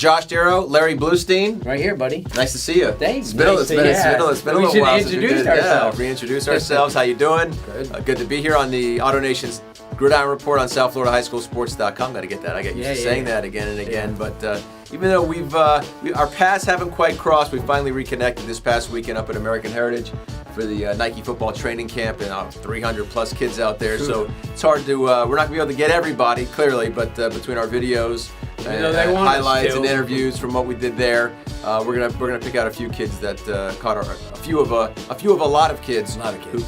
Josh, Darrow, Larry Blustein. Right here, buddy. Nice to see you. Thanks. It's been a little while since we did. Reintroduce ourselves. How you doing? Good. Good to be here on the AutoNation's Gridiron Report on SouthFloridaHighSchoolSports.com. Got to get that. I get used to saying that again and again. Yeah. But even though our paths haven't quite crossed, we finally reconnected this past weekend up at American Heritage for the Nike football training camp, and 300 plus kids out there. So it's hard to. We're not gonna be able to get everybody clearly, but between our videos and highlights and interviews from what we did there, we're gonna pick out a few kids that caught a few of a lot of kids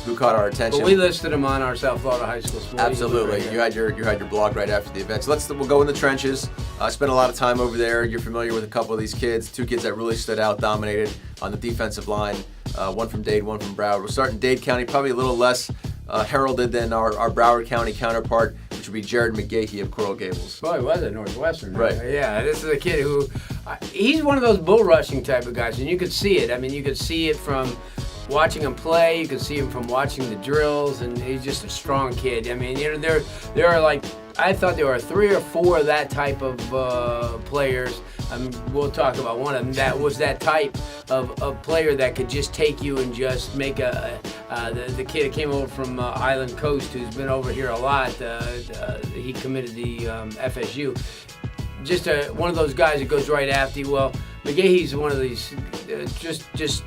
who caught our attention. But we listed them on our South Florida High School Sports. Absolutely, you had your blog right after the event. So we'll go in the trenches. I spent a lot of time over there. You're familiar with a couple of these kids. Two kids that really stood out, dominated on the defensive line. One from Dade, one from Broward. We'll start in Dade County, probably a little less heralded than our Broward County counterpart, which would be Jared McGahee of Coral Gables. Well, he was at Northwestern. Right. Yeah, this is a kid who, he's one of those bull rushing type of guys, and you could see it. I mean, you could see it from watching him play. You could see him from watching the drills, and he's just a strong kid. I mean, there are like, I thought there were 3 or 4 of that type of players. We'll talk about one of them. That was that type of player that could just take you and just make the kid that came over from Island Coast, who's been over here a lot. He committed the FSU. Just one of those guys that goes right after you. Well, McGahee's one of these just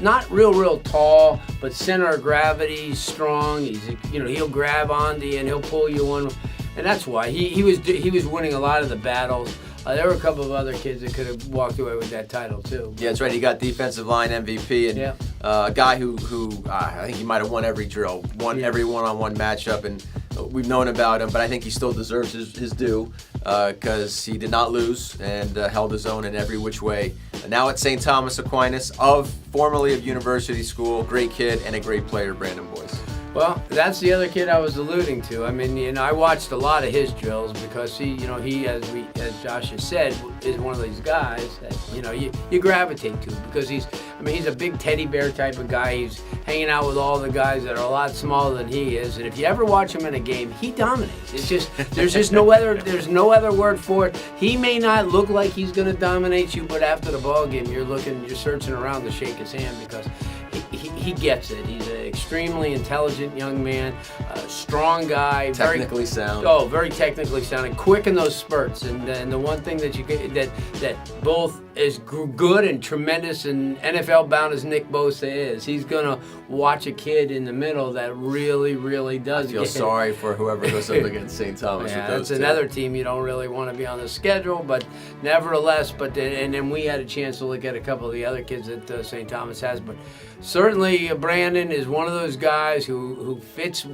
not real tall, but center of gravity, strong. He'll grab onto you and he'll pull you one, and that's why he was winning a lot of the battles. There were a couple of other kids that could have walked away with that title too. Yeah, that's right. He got defensive line MVP, and a guy who I think he might have won every drill, every one-on-one matchup, and we've known about him, but I think he still deserves his due because he did not lose and held his own in every which way. And now at St. Thomas Aquinas, formerly of University School, great kid and a great player, Brandon Boyce. Well, that's the other kid I was alluding to. I mean, I watched a lot of his drills because he, as Josh has said, is one of these guys that you gravitate to because he's a big teddy bear type of guy. He's hanging out with all the guys that are a lot smaller than he is, and if you ever watch him in a game, he dominates. It's just there's no other word for it. He may not look like he's going to dominate you, but after the ball game, you're searching around to shake his hand because he gets it. He's an extremely intelligent young man, a strong guy, technically sound. Oh, very technically sound, and quick in those spurts. And the one thing that that both is good and tremendous and NFL bound as Nick Bosa is, he's gonna watch a kid in the middle that really does. I feel sorry for whoever goes up against St. Thomas. Yeah, that's another team you don't really want to be on the schedule, but nevertheless. And then we had a chance to look at a couple of the other kids that St. Thomas has, but certainly Brandon is one of those guys who fits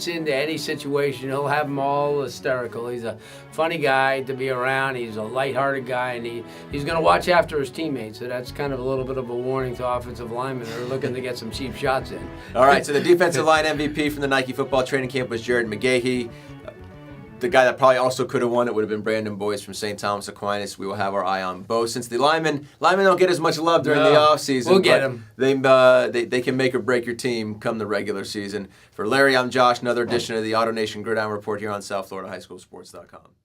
into any situation. He'll have them all hysterical. He's a funny guy to be around. He's a lighthearted guy, and he's going to watch after his teammates. So that's kind of a little bit of a warning to offensive linemen who are looking to get some cheap shots in. All right, so the defensive line MVP from the Nike football training camp was Jared McGahee. The guy that probably also could have won it would have been Brandon Boyce from St. Thomas Aquinas. We will have our eye on both. Since the linemen don't get as much love during the offseason. We'll get them. They can make or break your team come the regular season. For Larry, I'm Josh. Another edition of the AutoNation Gridiron Report here on SouthFloridaHighSchoolSports.com.